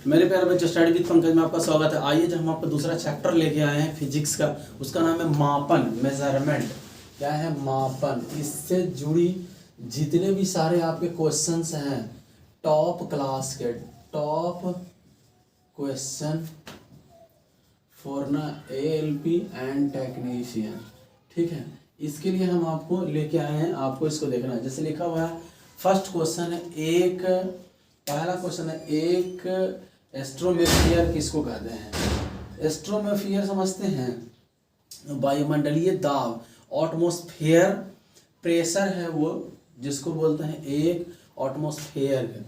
मेरे प्यारे बच्चों, स्टडी विद पंकज में आपका स्वागत है। आइए, जो हम आपको दूसरा चैप्टर लेके आए हैं फिजिक्स का, उसका नाम है मापन, मेजरमेंट। क्या है? मापन। इससे जुड़ी जितने भी सारे आपके क्वेश्चंस हैं टॉप क्लास के, टॉप क्वेश्चन फॉर ना ALP एंड टेक्नीशियन, ठीक है, इसके लिए हम आपको लेके आए हैं। आपको इसको देखना है। जैसे लिखा हुआ है, फर्स्ट क्वेश्चन है, पहला क्वेश्चन है, एक एस्ट्रोस्फीयर किसको कहते हैं? एस्ट्रोस्फीयर समझते हैं? वायुमंडलीय दाब, एटमॉस्फेयर प्रेशर है वो, जिसको बोलते हैं एक एटमॉस्फेयर,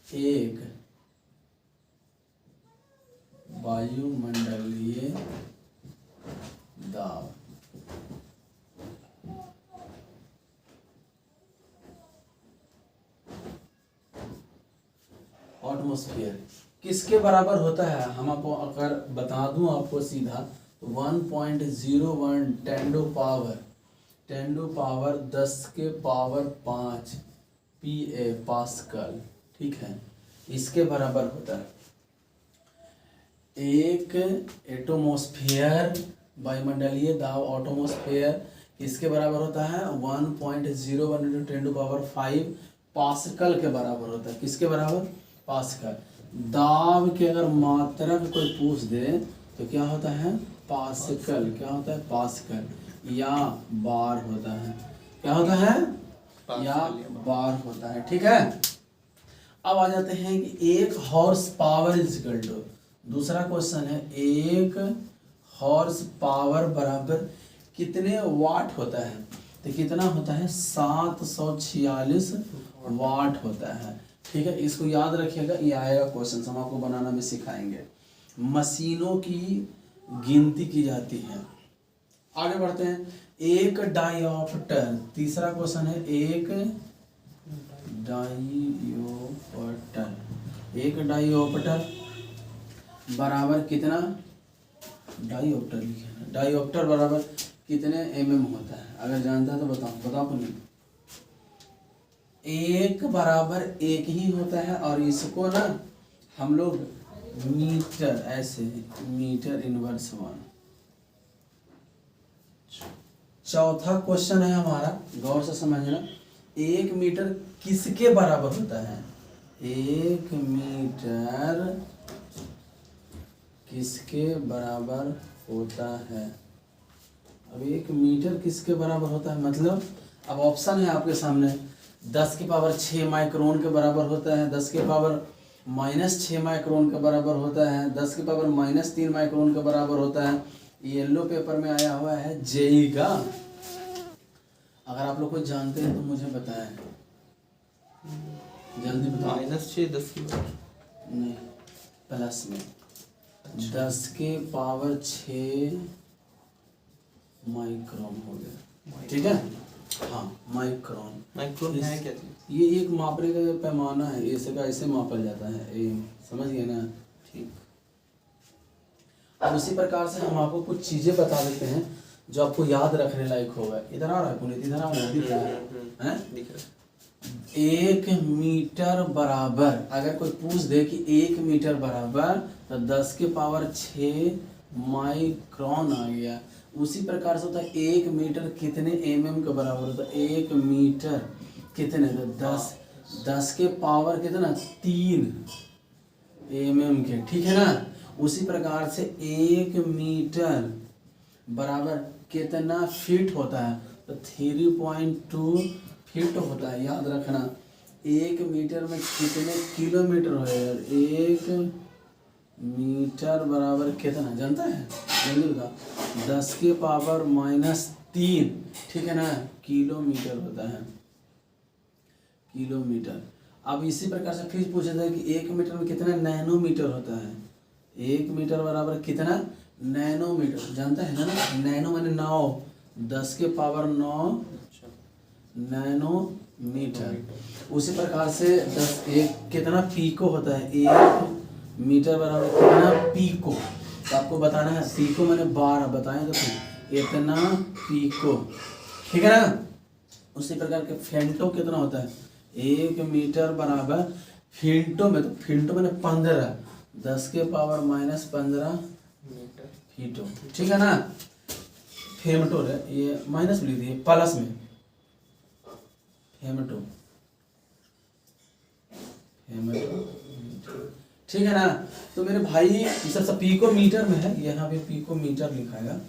एक वायुमंडलीय दाब। एटमॉस्फेयर किसके बराबर होता है? हम आपको अगर बता दूं आपको सीधा, तो 1.01 10 टू पावर 10⁵ PA पास्कल, ठीक है, इसके बराबर होता है। एक एटमॉस्फेयर वायुमंडलीय दाब एटमॉस्फेयर इसके बराबर होता है 1.01 × 10⁵ पास्कल के बराबर होता है। किसके बराबर? पास्कल। दाब के अगर मात्रक कोई पूछ दे तो क्या होता है? पास्कल। क्या होता है? पास्कल या बार होता है। क्या होता है? या बार होता है, ठीक है। अब आ जाते हैं कि एक horse power is equal to, दूसरा क्वेश्चन है, एक हॉर्स पावर बराबर कितने वाट होता है? तो कितना होता है? 746 वाट होता है, ठीक है। इसको याद रखिएगा, ये आएगा क्वेश्चन, हम आपको बनाना भी सिखाएंगे। मशीनों की गिनती की जाती है। आगे बढ़ते हैं, एक डायोप्टर, तीसरा क्वेश्चन है, एक डायोप्टर बराबर कितना? डायोप्टर लिखे हैं, डायोप्टर बराबर कितने mm होता है? अगर जानता है तो बताओ नहीं। एक बराबर एक ही होता है, और इसको ना हम लोग मीटर, ऐसे मीटर इनवर्स 1। चौथा क्वेश्चन है हमारा, गौर से समझना, एक मीटर किसके बराबर होता है? एक मीटर किसके बराबर होता है? अब एक मीटर किसके बराबर होता है मतलब, अब ऑप्शन है आपके सामने, 10⁻6 माइक्रोन के बराबर होता है, 10⁻⁻6 माइक्रोन के बराबर होता है, 10⁻⁻3 माइक्रोन के बराबर होता है। येलो पेपर में आया हुआ है जेई का। अगर आप लोग कुछ जानते हैं तो मुझे बताएं, जल्दी बताओ। -6 10 की बार नहीं, प्लस में 10⁻6 माइक्रोन हो गया, ठीक है। हाँ, माइक्रोन है क्या चीज? ये एक मापने का पैमाना है, ऐसे का ऐसे मापा जाता है, ये समझ गए ना? ठीक। अब उसी प्रकार से हम आपको कुछ चीजें बता देते हैं जो आपको याद रखने लायक होगा। इधर आ रहा है पुनीत, इधर आ रहा है, दिख रहा है? दिख रहा है। 1 मीटर बराबर, अगर कोई पूछ दे कि 1 मीटर बराबर, तो 10⁻6 माइक्रोन आ गया। उसी प्रकार से होता है 1 मीटर कितने mm के बराबर होता है? 1 मीटर कितने? तो 10 के पावर कितना? 3 mm के, ठीक है ना। उसी प्रकार से 1 मीटर बराबर कितना फीट होता है? तो 3.2 फीट होता है। याद रखना, 1 मीटर में कितने किलोमीटर होगा? 1 मीटर बराबर कितना जानता है? जल्दी बताओ। 10⁻⁻3, ठीक है ना, किलोमीटर होता है, किलोमीटर। अब इसी प्रकार से फिर पूछा था कि 1 मीटर में कितना नैनोमीटर होता है? 1 मीटर बराबर कितना नैनोमीटर जानता है ना? नैनो माने 9, 10⁻9 नैनोमीटर। उसी प्रकार से 1 कितना पीको होता है? 1 मीटर बराबर कितना पीको? तो आपको बताना है, पीको मैंने 12 बताएं तो फिर इतना पीको, ठीक है ना। उसी प्रकार के फेंटो कितना होता है? 1 मीटर बराबर फेंटो में, तो फेंटो मैंने 15, 10 के पावर -15 मीटर फीटो, ठीक है ना। फेमटो है, ये माइनस लिख दिए प्लस में, फेमटो, ठीक है ना। तो मेरे भाई ये सब पीको मीटर में है, यहाँ पे पीको मीटर लिखाएगा।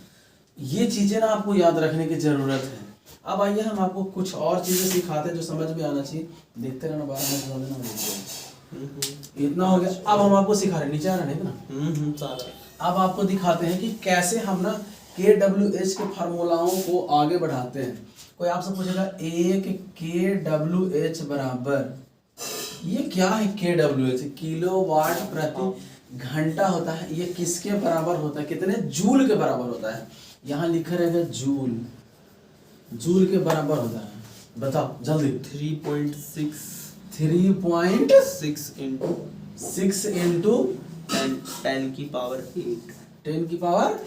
ये चीजें ना आपको याद रखने की जरूरत है। अब आइए हम आपको कुछ और चीजें सिखाते हैं जो समझ में आना चाहिए। देखते रहना, 12 मिनट बता देना। इतना हो गया। अब हम आपको सिखा रहे, नीचे आ रहा है ना सारा। अब आपको दिखाते हैं कि कैसे हम ना KWH के फार्मूलाओं को आगे बढ़ाते हैं। कोई आपसे पूछेगा एक KWH बराबर, ये क्या है KWH? किलोवाट प्रति घंटा होता है। ये किसके बराबर होता है? कितने जूल के बराबर होता है? यहाँ लिखा रहेगा जूल, जूल के बराबर होता है। बताओ जल्दी। 3.6 इंटू 10 की पावर 8, 10 की पावर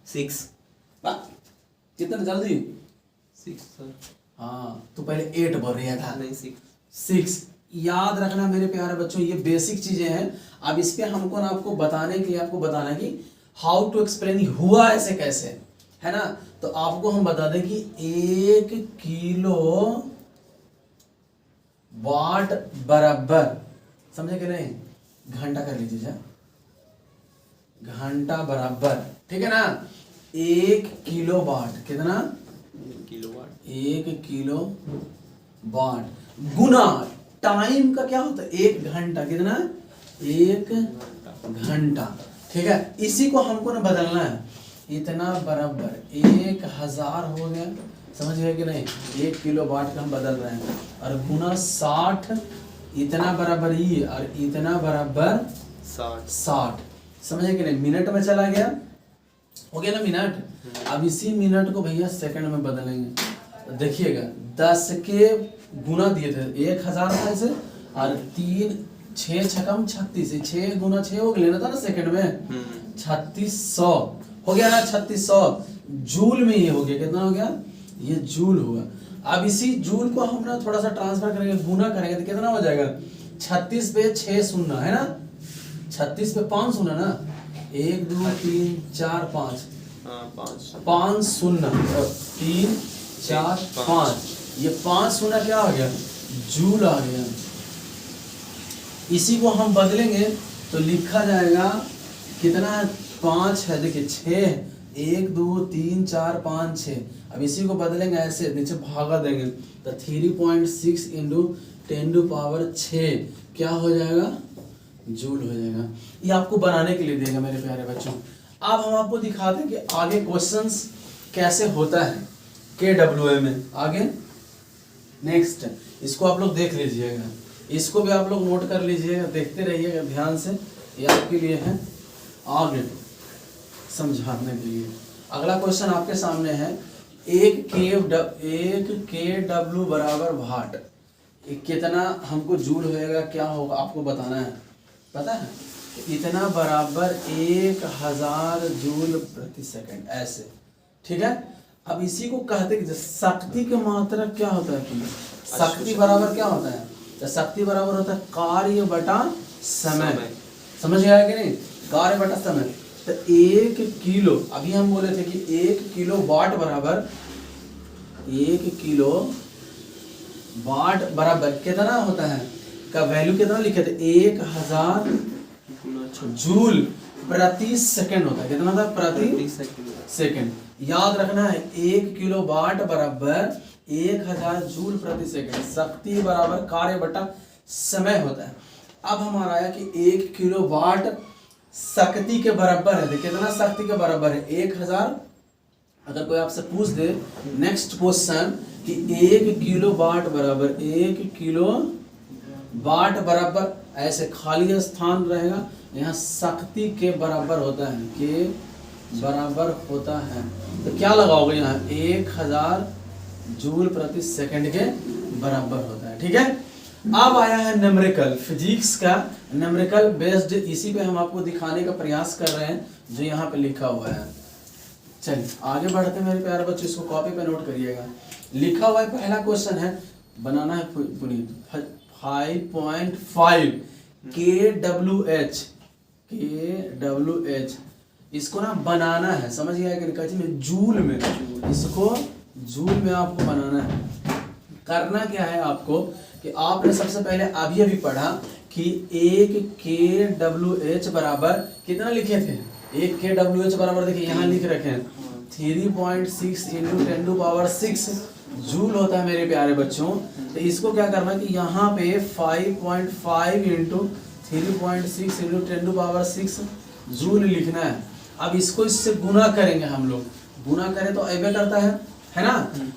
6, कितना जल्दी? 6 सर। हाँ, तो पहले 8 बोल रहा था, नहीं 6। याद रखना मेरे प्यारे बच्चों, ये बेसिक चीजें हैं। अब इस पे हमको ना आपको बताने के लिए आपको बताना कि हाउ टू एक्सप्लेन, हुआ ऐसे कैसे, है ना। तो आपको हम बता दें कि 1 किलो वाट बराबर, समझे कि नहीं, घंटा कर लीजिए जा, घंटा बराबर, ठीक है ना। 1 किलो वाट कितना? किलोवाट। 1 किलो वाट गुना टाइम का क्या होता है? 1 घंटा, कितना? 1 घंटा, ठीक है। इसी को हमको ना बदलना है। इतना बराबर 1000 हो गया, समझ गए कि नहीं। 1 किलो वाट का हम बदल रहे हैं, और गुना 60, इतना बराबर ये, और इतना बराबर 60, समझे कि नहीं। मिनट में चला गया, हो गया ना मिनट। अब इसी मिनट को भैया सेकंड में बदलेंगे। देखिएगा 10 के गुना दिए थे 1000 था इसे, और 3 6 छकम 36, 6 गुना 6 हो लेना था ना सेकंड में, 3600 हो गया ना। 3600 जूल में ये हो गया, कितना हो गया? ये जूल होगा। अब इसी जूल को हम ना थोड़ा सा ट्रांसफर करेंगे, गुना करेंगे तो कितना हो जाएगा? 36 पे 6 शून्य है ना, 36 पे 5 शून्य ना, 1 2 3 4 5, 5 शून्य, 3 4 5, ये 5 शून्य क्या आ गया? जूल आ गया। इसी को हम बदलेंगे तो लिखा जाएगा कितना? 5 है, देखिए 6, 1 2 3 4 5 6। अब इसी को बदलेंगे ऐसे, नीचे भागा देंगे तो 3.6 इंटू 10 टू पावर 6 क्या हो जाएगा? जूल हो जाएगा। ये आपको बनाने के लिए देगा मेरे प्यारे बच्चों। अब हम आपको दिखाते हैं कि आगे क्वेश्चंस कैसे होता है KWA में। आगे नेक्स्ट, इसको आप लोग देख लीजिएगा, इसको भी आप लोग नोट कर लीजिएगा, देखते रहिएगा ध्यान से, ये आपके लिए है आगे समझाने के लिए। अगला क्वेश्चन आपके सामने है, एक KW बराबर वाट, कितना हमको जूल होएगा, क्या होगा आपको बताना है। पता है इतना बराबर 1000 जूल प्रति सेकंड, ऐसे, ठीक है। अब इसी को कहते हैं शक्ति की मात्रा क्या होता है? शक्ति बराबर क्या होता है? तो शक्ति बराबर होता है कार्य बटा समय, समझ गया कि नहीं, कार्य बटा समय। तो 1 किलो, अभी हम बोले थे कि 1 किलो वाट बराबर, 1 किलो वाट बराबर कितना होता है, का वैल्यू कितना लिखे थे? 1000 जूल प्रति सेकंड होता है। कितना था? प्रति सेकंड। याद रखना है 1 किलो वाट बराबर 1000 जूल प्रति सेकंड। शक्ति बराबर कार्य बटा समय होता है। अब हमारा आया कि 1 किलो वाट शक्ति के बराबर है। कितना शक्ति के बराबर है? 1000। अगर कोई आपसे पूछ दे नेक्स्ट क्वेश्चन कि 1 किलो वाट बराबर, 1 किलो वाट बराबर, ऐसे खाली स्थान रहेगा, यहाँ शक्ति के बराबर होता है, के बराबर होता है, तो क्या लगाओगे यहाँ? 1000 जूल प्रति सेकंड के बराबर होता है, ठीक है। अब आया है न्यूमेरिकल, फिजिक्स का न्यूमेरिकल बेस्ड, इसी पे हम आपको दिखाने का प्रयास कर रहे हैं जो यहाँ पे लिखा हुआ है। चलिए आगे बढ़ते हैं मेरे प्यारे बच्चों, इसको कॉपी पे नोट करिएगा। लिखा हुआ है, पहला क्वेश्चन है, बनाना है पुनीत, 5.5 KWH kWh, इसको ना बनाना है, समझ गया कि निकाची में जूल में, इसको जूल में आपको बनाना है। करना क्या है आपको कि आपने सबसे पहले अभी अभी पढ़ा कि 1 kWh बराबर कितना लिखे थे, 1 kWh बराबर देखिए यहाँ लिख रखे हैं 3.6 इंटू 10 टू पावर 6 जूल होता है मेरे प्यारे बच्चों। तो इसको क्या करना है कि यहाँ पे 5.5 into 3.6 into 10 to power 6 joule लिखना है। अब इसको इससे गुना करेंगे हम लोग, गुना करें तो ऐसे करता है ना,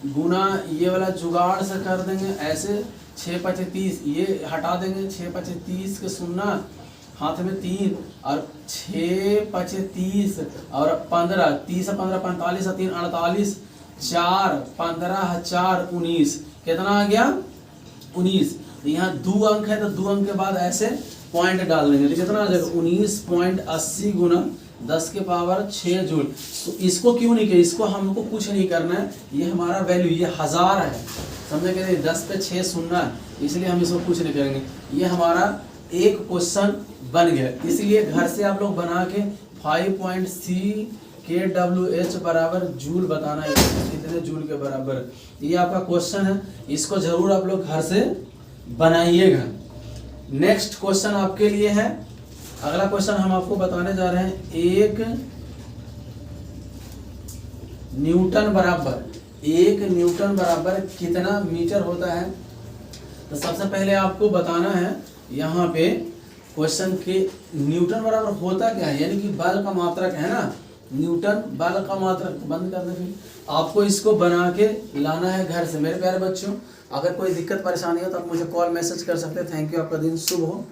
गुना ये वाला जुगाड़ से कर देंगे ऐसे, 6 5 30 ये हटा देंगे, 6 5 30 के सुनना हाथ में 3 और 6 5 30 और 15 30 15 45 3 48 4 15 4 19 कितना आ गया 19। यहाँ 2 अंक है तो 2 अंक के बाद ऐसे पॉइंट डाल देंगे तो कितना आ जाएगा 19.80 गुना 10 के पावर 6 जूल। तो इसको क्यों नहीं किया, इसको हमको कुछ नहीं करना है, ये हमारा वैल्यू ये 1000 है, समझे कि 10 पे 6 सुनना है, इसलिए हम इसको कुछ नहीं करेंगे। ये हमारा एक क्वेश्चन बन गया, इसलिए घर से आप लोग बना के 5.3 kWh बराबर जूल बताना है, कितने जूल के बराबर, ये आपका क्वेश्चन है, इसको जरूर आप लोग घर से बनाइएगा। नेक्स्ट क्वेश्चन आपके लिए है, अगला क्वेश्चन हम आपको बताने जा रहे हैं, 1 न्यूटन बराबर कितना मीटर होता है। तो सबसे पहले आपको बताना है यहाँ पे क्वेश्चन के न्यूटन बराबर होता क्या है, यानी कि बल का मात्रक है ना, न्यूटन बल का मात्रक। बंद कर दे, फिर आपको इसको बना के लाना है घर से। मेरे प्यारे बच्चों, अगर कोई दिक्कत परेशानी हो तो आप मुझे कॉल मैसेज कर सकते हैं। थैंक यू, आपका दिन शुभ हो।